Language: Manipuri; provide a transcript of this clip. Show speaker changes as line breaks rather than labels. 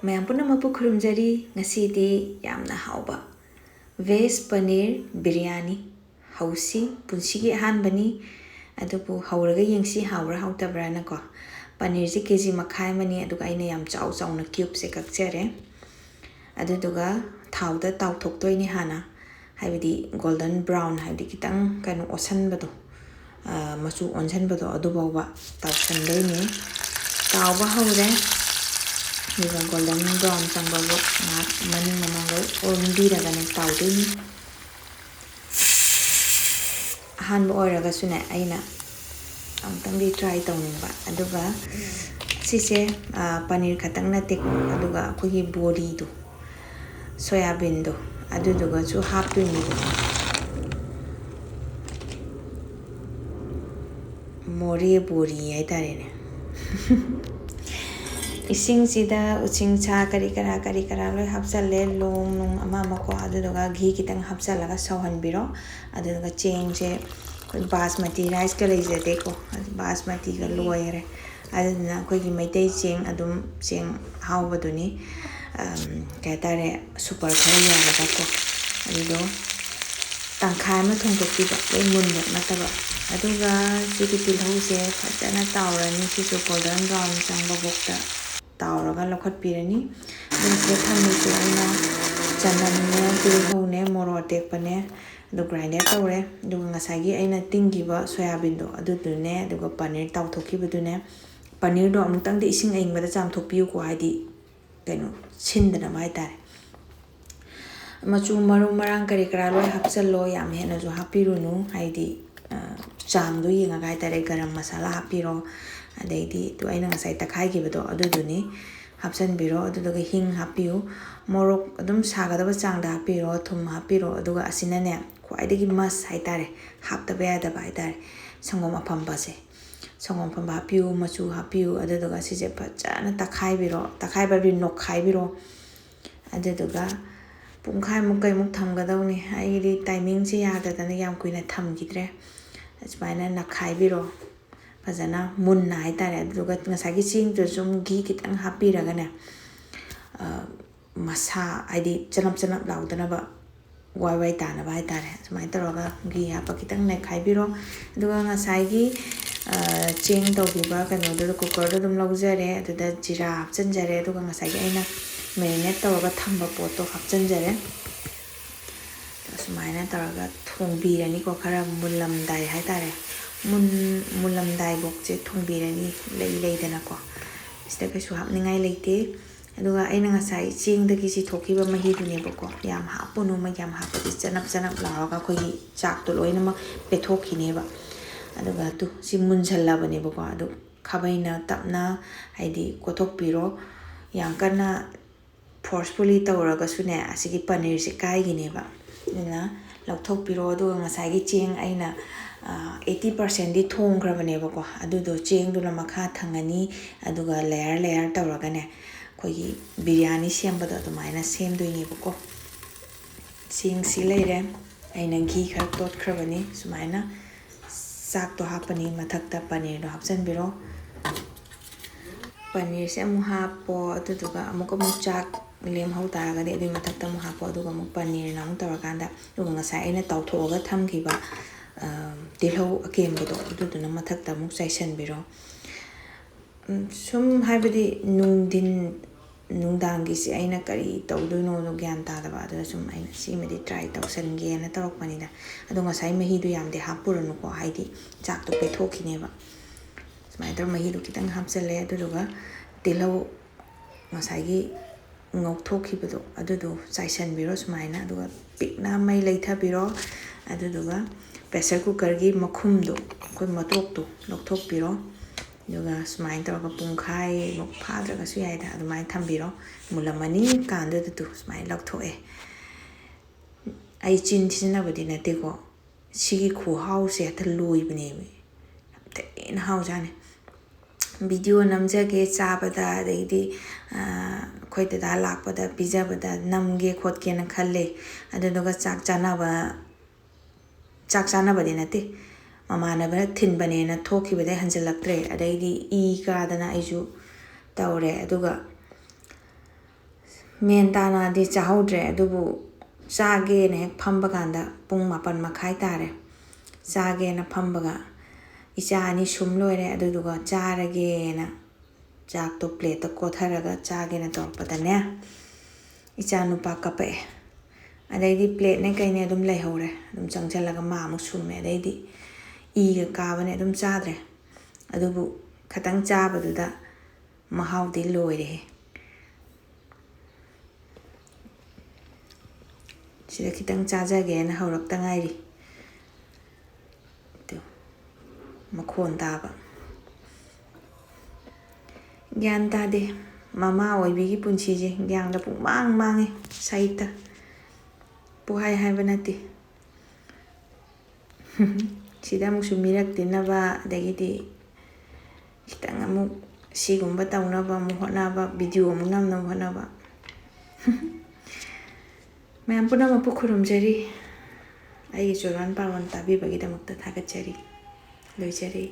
ꯃꯌꯥꯝ ꯄꯨꯝꯅꯃꯛꯄꯨ ꯈꯨꯔꯨꯝꯖꯔꯤ ꯉꯁꯤꯗꯤ ꯌꯥꯝꯅ ꯍꯥꯎꯕ ꯚꯦꯖ ꯄꯅꯤꯔ ꯕꯤꯔꯌꯥꯅꯤ ꯍꯧꯁꯤ ꯄꯨꯟꯁꯤꯒꯤ ꯑꯍꯥꯟꯕꯅꯤ ꯑꯗꯨꯕꯨ ꯍꯧꯔꯒ ꯌꯦꯡꯁꯤ ꯍꯥꯎꯕ꯭ꯔꯥ ꯍꯥꯎꯇꯕ꯭ꯔꯥꯅꯀꯣ ꯄꯅꯤꯔꯁꯤ ꯀꯦꯖꯤ ꯃꯈꯥꯏ ꯑꯃꯅꯤ ꯑꯗꯨꯒ ꯑꯩꯅ ꯌꯥꯝ ꯆꯥꯎ ꯆꯥꯎꯅ ꯀ꯭ꯌꯨꯕꯁꯦ ꯀꯛꯆꯔꯦ ꯑꯗꯨꯗꯨꯒ ꯊꯥꯎꯗ ꯇꯥꯎꯊꯣꯛꯇꯣꯏꯅꯤ ꯍꯥꯟꯅ ꯍꯥꯏꯕꯗꯤ ꯒꯣꯜꯗꯟ ꯕ꯭ꯔꯥꯎꯟ ꯍꯥꯏꯕꯗꯤ ꯈꯤꯇꯪ ꯀꯩꯅꯣ ꯑꯣꯁꯟꯕꯗꯣ ꯃꯆꯨ ꯑꯣꯟꯁꯤꯟꯕꯗꯣ ꯑꯗꯨꯐꯥꯎꯕ ꯇꯥꯎꯁꯟꯗꯣꯏꯅꯤ ꯇꯥꯎꯕ ꯍꯧꯔꯦ ꯑꯗꯨꯒ ꯒꯣꯜꯗꯟ ꯕ꯭ꯔꯥꯎꯟ ꯆꯪꯕꯕꯨ ꯉꯥꯏꯍꯥꯛ ꯃꯅꯤꯡ ꯃꯃꯥꯡꯗ ꯑꯣꯟꯕꯤꯔꯒꯅꯦ ꯇꯥꯎꯗꯣꯏꯅꯤ ꯑꯍꯥꯟꯕ ꯑꯣꯏꯔꯒꯁꯨꯅꯦ ꯑꯩꯅ ꯑꯃꯨꯛꯇꯪꯗꯤ ꯇ꯭ꯔꯥꯏ ꯇꯧꯅꯤꯡꯕ ꯑꯗꯨꯒ ꯁꯤꯁꯦ ꯄꯅꯤꯔ ꯈꯛꯇꯪ ꯅꯠꯇꯦꯀꯣ ꯑꯗꯨꯒ ꯑꯩꯈꯣꯏꯒꯤ ꯕꯣꯔꯤꯗꯣ ꯁꯣꯌꯥꯕꯤꯟꯗꯣ ꯑꯗꯨꯗꯨꯒꯁꯨ ꯍꯥꯞꯇꯣꯏꯅꯦꯕꯀꯣ ꯃꯣꯔꯦ ꯕꯣꯔꯤ ꯍꯥꯏꯇꯥꯔꯦꯅꯦ ꯏꯁꯤꯡꯁꯤꯗ ꯎꯆꯤꯡꯁꯥ ꯀꯔꯤ ꯀꯔꯥ ꯂꯣꯏ ꯍꯥꯞꯆꯜꯂꯦ ꯂꯣꯡ ꯅꯨꯡ ꯑꯃꯀꯣ ꯑꯗꯨꯗꯨꯒ ꯘꯤ ꯈꯤꯇꯪ ꯍꯥꯞꯆꯜꯂꯒ ꯁꯧꯍꯟꯕꯤꯔꯣ ꯑꯗꯨꯗꯨꯒ ꯆꯦꯡꯁꯦ ꯑꯩꯈꯣꯏ ꯕꯥꯁꯃꯇꯤ ꯔꯥꯏꯁꯀ ꯂꯩꯖꯗꯦꯀꯣ ꯕꯥꯁꯃꯇꯤꯒ ꯂꯣꯏꯈꯔꯦ ꯑꯗꯨꯗꯨꯅ ꯑꯩꯈꯣꯏꯒꯤ ꯃꯩꯇꯩ ꯆꯦꯡ ꯑꯗꯨꯝ ꯆꯦꯡ ꯍꯥꯎꯕꯗꯨꯅꯤ ꯀꯩ ꯍꯥꯏꯇꯥꯔꯦ ꯁꯨꯄꯔ ꯈꯔ ꯌꯥꯎꯔꯒꯀꯣ ꯑꯗꯨꯗꯣ ꯇꯪꯈꯥꯏ ꯑꯃ ꯊꯣꯡꯗꯣꯛꯄꯤꯕ ꯂꯣꯏ ꯃꯨꯟꯕ ꯅꯠꯇꯕ ꯑꯗꯨꯒ ꯁꯤꯒꯤ ꯇꯤꯜꯍꯧꯁꯦ ꯐꯖꯅ ꯇꯥꯎꯔꯅꯤ ꯁꯤꯁꯨ ꯒꯣꯜꯗꯟ ꯕ꯭ꯔꯥꯎꯟ ꯆꯪꯕꯐꯥꯎꯇ ꯇꯥꯎꯔꯒ ꯂꯧꯈꯠꯄꯤꯔꯅꯤ ꯑꯗꯨꯒ ꯁꯤꯗ ꯊꯝꯃꯤꯁꯦ ꯑꯩꯅ ꯆꯅꯝꯅꯦ ꯇꯤꯜꯍꯧꯅꯦ ꯃꯣꯔꯣꯛ ꯑꯇꯦꯛꯄꯅꯦ ꯑꯗꯨ ꯒ꯭ꯔꯥꯏꯟꯗꯔ ꯇꯧꯔꯦ ꯑꯗꯨꯒ ꯉꯁꯥꯏꯒꯤ ꯑꯩꯅ ꯇꯤꯡꯈꯤꯕ ꯁꯣꯌꯥꯕꯤꯟꯗꯣ ꯑꯗꯨꯗꯨꯅꯦ ꯑꯗꯨꯒ ꯄꯅꯤꯔ ꯇꯥꯎꯊꯣꯛꯈꯤꯕꯗꯨꯅꯦ ꯄꯅꯤꯔꯗꯣ ꯑꯃꯨꯛꯇꯪꯗꯤ ꯏꯁꯤꯡ ꯑꯏꯪꯕꯗ ꯆꯥꯝꯊꯣꯛꯄꯤꯌꯨꯀꯣ ꯍꯥꯏꯗꯤ ꯀꯩꯅꯣ ꯁꯤꯟꯗꯅꯕ ꯍꯥꯏꯇꯥꯔꯦ ꯃꯆꯨ ꯃꯔꯨ ꯃꯔꯥꯡ ꯀꯔꯤ ꯀꯔꯥ ꯂꯣꯏ ꯍꯥꯞꯆꯜꯂꯣ ꯌꯥꯝ ꯍꯦꯟꯅꯁꯨ ꯍꯥꯞꯄꯤꯔꯨꯅꯨ ꯍꯥꯏꯗꯤ ꯆꯥꯡꯗꯣ ꯌꯦꯡꯉꯒ ꯍꯥꯏꯇꯥꯔꯦ ꯒꯔꯝ ꯃꯁꯥꯂꯥ ꯍꯥꯞꯄꯤꯔꯣ ꯑꯗꯩꯗꯤ ꯑꯩꯅ ꯉꯁꯥꯏ ꯇꯛꯈꯥꯏꯈꯤꯕꯗꯣ ꯑꯗꯨꯗꯨꯅꯤ ꯍꯥꯞꯆꯟꯕꯤꯔꯣ ꯑꯗꯨꯗꯨꯒ ꯍꯤꯡ ꯍꯥꯞꯄꯤꯌꯨ ꯃꯣꯔꯣꯛ ꯑꯗꯨꯝ ꯁꯥꯒꯗꯕ ꯆꯥꯡꯗ ꯍꯥꯞꯄꯤꯔꯣ ꯊꯨꯝ ꯍꯥꯞꯄꯤꯔꯣ ꯑꯗꯨꯒ ꯑꯁꯤꯅꯅꯦ ꯈ꯭ꯋꯥꯏꯗꯒꯤ ꯃꯁ ꯍꯥꯏꯇꯥꯔꯦ ꯍꯥꯞꯇꯕ ꯌꯥꯗꯕ ꯍꯥꯏꯇꯥꯔꯦ ꯁꯪꯒꯣꯝ ꯑꯐꯝꯕꯁꯦ ꯁꯪꯒꯣꯝ ꯑꯐꯝꯕ ꯍꯥꯞꯄꯤꯌꯨ ꯃꯆꯨ ꯍꯥꯞꯄꯤꯌꯨ ꯑꯗꯨꯗꯨꯒ ꯁꯤꯁꯦ ꯐꯖꯅ ꯇꯛꯈꯥꯏꯕꯤꯔꯣ ꯇꯛꯈꯥꯏꯕ ꯅꯣꯛꯈꯥꯏꯕꯤꯔꯣ ꯑꯗꯨꯗꯨꯒ ꯄꯨꯡꯈꯥꯏꯃꯨꯛ ꯀꯩꯃꯨꯛ ꯊꯝꯒꯗꯧꯅꯤ ꯑꯩꯒꯤꯗꯤ ꯇꯥꯏꯃꯤꯡꯁꯦ ꯌꯥꯗꯗꯅ ꯌꯥꯝ ꯀꯨꯏꯅ ꯊꯝꯈꯤꯗ꯭ꯔꯦ ꯁꯨꯃꯥꯏꯅ ꯅꯛꯈꯥꯏꯕꯤꯔꯣ ꯐꯖꯅ ꯃꯨꯟꯅ ꯍꯥꯏꯇꯥꯔꯦ ꯑꯗꯨꯒ ꯉꯁꯥꯏꯒꯤ ꯆꯦꯡꯗꯨꯁꯨ ꯘꯤ ꯈꯤꯇꯪ ꯍꯥꯞꯄꯤꯔꯒꯅꯦ ꯃꯁꯥ ꯍꯥꯏꯗꯤ ꯆꯅꯞ ꯆꯅꯞ ꯂꯥꯎꯗꯅꯕ ꯋꯥꯏ ꯋꯥꯏ ꯇꯥꯅꯕ ꯍꯥꯏꯇꯥꯔꯦ ꯁꯨꯃꯥꯏꯅ ꯇꯧꯔꯒ ꯘꯤ ꯍꯥꯞꯄ ꯈꯤꯇꯪ ꯅꯩꯈꯥꯏꯕꯤꯔꯣ ꯑꯗꯨꯒ ꯉꯁꯥꯏꯒꯤ ꯆꯦꯡ ꯇꯧꯈꯤꯕ ꯀꯩꯅꯣꯗꯨꯗ ꯀꯨꯀꯔꯗꯣ ꯑꯗꯨꯝ ꯂꯧꯖꯔꯦ ꯑꯗꯨꯗ ꯖꯤꯔꯥ ꯍꯥꯞꯆꯤꯟꯖꯔꯦ ꯑꯗꯨꯒ ꯉꯁꯥꯏꯒꯤ ꯑꯩꯅ ꯃꯦꯔꯤꯅꯦꯠ ꯇꯧꯔꯒ ꯊꯝꯕ ꯄꯣꯠꯇꯣ ꯍꯥꯞꯆꯤꯟꯖꯔꯦ ꯁꯨꯃꯥꯏꯅ ꯇꯧꯔꯒ ꯊꯣꯡꯕꯤꯔꯅꯤꯀꯣ ꯈꯔ ꯃꯨꯜꯂꯝꯗꯥꯏ ꯍꯥꯏꯇꯥꯔꯦ ꯃꯨꯜꯂꯝꯗꯥꯏꯐꯥꯎꯁꯦ ꯊꯣꯡꯕꯤꯔꯅꯤ ꯂꯩꯗꯅꯀꯣ ꯁꯤꯗ ꯀꯩꯁꯨ ꯍꯥꯞꯅꯤꯡꯉꯥই ꯂꯩꯇꯦ ꯑꯗꯨꯒ ꯑꯩꯅ ꯉꯁꯥꯏ ꯆꯦꯡꯗꯒꯤ ꯆꯤꯊꯣꯛꯈꯤꯕ ꯃꯍꯤꯗꯨꯅꯦꯕꯀꯣ ꯌꯥꯝ ꯍꯥꯞꯄꯨꯅꯨ ꯌꯥꯝ ꯍꯥꯞꯄꯗꯤ ꯆꯅꯞ ꯆꯅꯞ ꯂꯥꯎꯔꯒ ꯑꯩꯈꯣꯏꯒꯤ ꯆꯥꯛꯇꯣ ꯂꯣꯏꯅꯃꯛ ꯄꯦꯠꯊꯣꯛꯈꯤꯅꯦꯕ ꯑꯗꯨꯒ ꯁꯤ ꯃꯨꯟꯁꯜꯂꯕꯅꯦꯕꯀꯣ ꯑꯗꯨ ꯈꯥꯕꯩꯅ ꯇꯞꯅ ꯍꯥꯏꯗꯤ ꯀꯣꯠꯊꯣꯛꯄꯤꯔꯣ ꯌꯥꯝ ꯀꯟꯅ ꯐꯣꯔꯁꯐꯨꯜꯂꯤ ꯇꯧꯔꯒꯁꯨꯅꯦ ꯑꯁꯤꯒꯤ ꯄꯅꯤꯔꯁꯦ ꯀꯥꯏꯒꯤꯅꯦꯕ ꯑꯗꯨꯅ ꯂꯧꯊꯣꯛꯄꯤꯔꯣ ꯑꯗꯨꯒ ꯉꯁꯥꯏꯒꯤ ꯆꯦꯡ ꯑꯩꯅ 80%ꯗꯤ ꯊꯣꯡꯈ꯭ꯔꯕꯅꯦꯕꯀꯣ ꯑꯗꯨꯗꯣ ꯆꯦꯡꯗꯨꯅ ꯃꯈꯥ ꯊꯪꯉꯅꯤ ꯑꯗꯨꯒ ꯂꯦꯌꯔ ꯇꯧꯔꯒꯅꯦ ꯑꯩꯈꯣꯏꯒꯤ ꯕꯤꯔꯌꯥꯅꯤ ꯁꯦꯝꯕꯗꯣ ꯑꯗꯨꯃꯥꯏꯅ ꯁꯦꯝꯗꯣꯏꯅꯦꯕꯀꯣ ꯆꯦꯡꯁꯤ ꯂꯩꯔꯦ ꯑꯩꯅ ꯘꯤ ꯈꯔ ꯇꯣꯠꯈ꯭ꯔꯕꯅꯤ ꯁꯨꯃꯥꯏꯅ ꯆꯥꯛꯇꯣ ꯍꯥꯞꯄꯅꯤ ꯃꯊꯛꯇ ꯄꯅꯤꯔꯗꯣ ꯍꯥꯞꯆꯤꯟꯕꯤꯔꯣ ꯄꯅꯤꯔꯁꯦ ꯑꯃꯨꯛ ꯍꯥꯞꯄꯣ ꯑꯗꯨꯗꯨꯒ ꯑꯃꯨꯛ ꯆꯥꯛ ꯂꯦꯝꯍꯧ ꯇꯥꯔꯒꯗꯤ ꯑꯗꯨꯒꯤ ꯃꯊꯛꯇ ꯑꯃꯨꯛ ꯍꯥꯞꯄꯣ ꯑꯗꯨꯒ ꯑꯃꯨꯛ ꯄꯅꯤꯔꯅ ꯑꯃꯨꯛ ꯇꯧꯔꯀꯥꯟꯗ ꯑꯗꯨꯒ ꯉꯁꯥꯏ ꯑꯩꯅ ꯇꯥꯎꯊꯣꯛꯑꯒ ꯊꯝꯈꯤꯕ ꯇꯤꯜꯍꯧ ꯑꯀꯦꯝꯕꯗꯣ ꯑꯗꯨꯗꯨꯅ ꯃꯊꯛꯇ ꯑꯃꯨꯛ ꯆꯥꯏꯁꯤꯟꯕꯤꯔꯣ ꯁꯨꯝ ꯍꯥꯏꯕꯗꯤ ꯅꯨꯡꯗꯥꯡꯒꯤꯁꯦ ꯑꯩꯅ ꯀꯔꯤ ꯇꯧꯗꯣꯏꯅꯣꯗꯣ ꯒ꯭ꯌꯥꯟ ꯇꯥꯗꯕ ꯑꯗꯨꯗ ꯁꯨꯝ ꯑꯩꯅ ꯁꯤꯃꯗꯤ ꯇ꯭ꯔꯥꯏ ꯇꯧꯁꯟꯒꯦꯅ ꯇꯧꯔꯛꯄꯅꯤꯗ ꯑꯗꯣ ꯉꯁꯥꯏ ꯃꯍꯤꯗꯣ ꯌꯥꯝꯗꯤ ꯍꯥꯞꯄꯨꯔꯅꯨꯀꯣ ꯍꯥꯏꯗꯤ ꯆꯥꯛꯇꯣ ꯄꯦꯠꯊꯣꯛꯈꯤꯅꯦꯕ ꯁꯨꯃꯥꯏꯅ ꯇꯧꯔ ꯃꯍꯤꯗꯣꯈꯤꯇꯪ ꯍꯥꯞꯆꯜꯂꯦ ꯑꯗꯨꯗꯨꯒ ꯇꯤꯜꯍꯧ ꯉꯁꯥꯏꯒꯤ ꯉꯧꯊꯣꯛꯈꯤꯕꯗꯣ ꯑꯗꯨꯗꯣ ꯆꯥꯏꯁꯤꯟꯕꯤꯔꯣ ꯁꯨꯃꯥꯏꯅ ꯑꯗꯨꯒ ꯄꯤꯛꯅ ꯃꯩ ꯂꯩꯊꯕꯤꯔꯣ ꯑꯗꯨꯗꯨꯒ ꯄ꯭ꯔꯦꯁꯔ ꯀꯨꯀꯔꯒꯤ ꯃꯈꯨꯝꯗꯣ ꯑꯩꯈꯣই ꯃꯇꯣꯛꯇꯣ ꯂꯧꯊꯣꯛꯄꯤꯔꯣ ꯑꯗꯨꯒ ꯁꯨꯃꯥꯏꯅ ꯇꯧꯔꯒ ꯄꯨꯡꯈꯥꯏꯃꯨꯛ ꯐꯥꯗ꯭ꯔꯒꯁꯨ ꯌꯥꯏꯗ ꯑꯗꯨꯃꯥꯏꯅ ꯊꯝꯕꯤꯔꯣ ꯃꯨꯜꯂꯝꯃꯅꯤ ꯀꯥꯟꯗꯨꯗ ꯁꯨꯃꯥꯏꯅ ꯂꯧꯊꯣꯛꯑꯦ ꯑꯩ ꯆꯤꯟ ꯊꯤꯖꯤꯟꯅꯕꯗꯤ ꯅꯠꯇꯦꯀꯣ ꯁꯤꯒꯤ ꯈꯨꯍꯥꯎꯁꯦ ꯍꯦꯛꯇ ꯂꯣꯏꯕꯅꯦꯕ ꯌꯥꯝ ꯊꯤꯅ ꯍꯥꯎꯖꯥꯠꯅꯤ ꯚꯤꯗꯤꯑꯣ ꯅꯝꯖꯒꯦ ꯆꯥꯕꯗ ꯑꯗꯩꯗꯤ ꯑꯩꯈꯣꯏ ꯗꯗꯥ ꯂꯥꯛꯄꯗ ꯄꯤꯖꯕꯗ ꯅꯝꯒꯦ ꯈꯣꯠꯀꯦꯅ ꯈꯜꯂꯦ ꯑꯗꯨꯗꯨꯒ ꯆꯥꯛ ꯆꯥꯅꯕꯗꯤ ꯅꯠꯇꯦ ꯃꯃꯥꯟꯅꯕꯅ ꯊꯤꯟꯕꯅꯦꯅ ꯊꯣꯛꯈꯤꯕꯗꯩ ꯍꯟꯖꯤꯜꯂꯛꯇ꯭ꯔꯦ ꯑꯗꯩꯗꯤ ꯏ ꯀꯥꯗꯅ ꯑꯩꯁꯨ ꯇꯧꯔꯦ ꯑꯗꯨꯒ ꯃꯦꯟ ꯇꯥꯅꯗꯤ ꯆꯥꯍꯧꯗ꯭ꯔꯦ ꯑꯗꯨꯕꯨ ꯆꯥꯒꯦꯅ ꯍꯦꯛ ꯐꯝꯕ ꯀꯥꯟꯗ ꯄꯨꯡ 7:30 ꯇꯥꯔꯦ ꯆꯥꯒꯦꯅ ꯐꯝꯕꯒ ꯏꯆꯥ ꯑꯅꯤ ꯁꯨꯝ ꯂꯣꯏꯔꯦ ꯑꯗꯨꯗꯨꯒ ꯆꯥꯔꯒꯦꯅ ꯆꯥꯛꯇꯣ ꯄ꯭ꯂꯦꯠꯇ ꯀꯣꯊꯔꯒ ꯆꯥꯒꯦꯅ ꯇꯧꯔꯛꯄꯗꯅꯦ ꯏꯆꯥ ꯅꯨꯄꯥ ꯀꯞꯄꯛꯑꯦ ꯑꯗꯩꯗꯤ ꯄ꯭ꯂꯦꯠꯅꯦ ꯀꯩꯅꯦ ꯑꯗꯨꯝ ꯂꯩꯍꯧꯔꯦ ꯑꯗꯨꯝ ꯆꯪꯁꯤꯜꯂꯒ ꯃꯥ ꯑꯃꯨꯛ ꯁꯨꯝꯃꯦ ꯑꯗꯩꯗꯤ ꯏꯒ ꯀꯥꯕꯅꯦ ꯑꯗꯨꯝ ꯆꯥꯗ꯭ꯔꯦ ꯑꯗꯨꯕꯨ ꯈꯇꯪ ꯆꯥꯕꯗꯨꯗ ꯃꯍꯥꯎꯗꯤ ꯂꯣꯏꯔꯦꯍꯦ ꯁꯤꯗ ꯈꯤꯇꯪ ꯆꯥꯖꯒꯦꯅ ꯍꯧꯔꯛꯇ ꯉꯥꯏꯔꯤ ꯃꯈꯣꯟ ꯇꯥꯕ ꯒ꯭ꯌꯥꯟ ꯇꯥꯗꯦ ꯃꯃꯥ ꯑꯣꯏꯕꯤꯒꯤ ꯄꯨꯟꯁꯤꯁꯦ ꯒ꯭ꯌꯥꯟꯗ ꯄꯨꯡꯃꯥꯡ ꯃꯥꯡꯉꯦ ꯁꯥꯍꯤꯇ ꯄꯨꯍꯥꯏ ꯍꯥꯏꯕ ꯅꯠꯇꯦ ꯁꯤꯗ ꯑꯃꯨꯛꯁꯨ ꯃꯤꯔꯛ ꯇꯤꯟꯅꯕ ꯑꯗꯒꯤꯗꯤ खितंग अमुक सिगुम्बा तौनबा अमुक होटनाबा वीडियो अमुक नमनबा होटनाबा मैम पुनमक खुरुमजरी अꯩꯒꯤ ꯆꯣꯔꯣꯟ ꯄꯥꯔꯣꯟ ꯇꯥꯕꯤꯕꯒꯤꯗꯃꯛꯇ ꯊꯥꯒꯠꯆꯔꯤ ꯂꯣꯏꯖꯔꯤ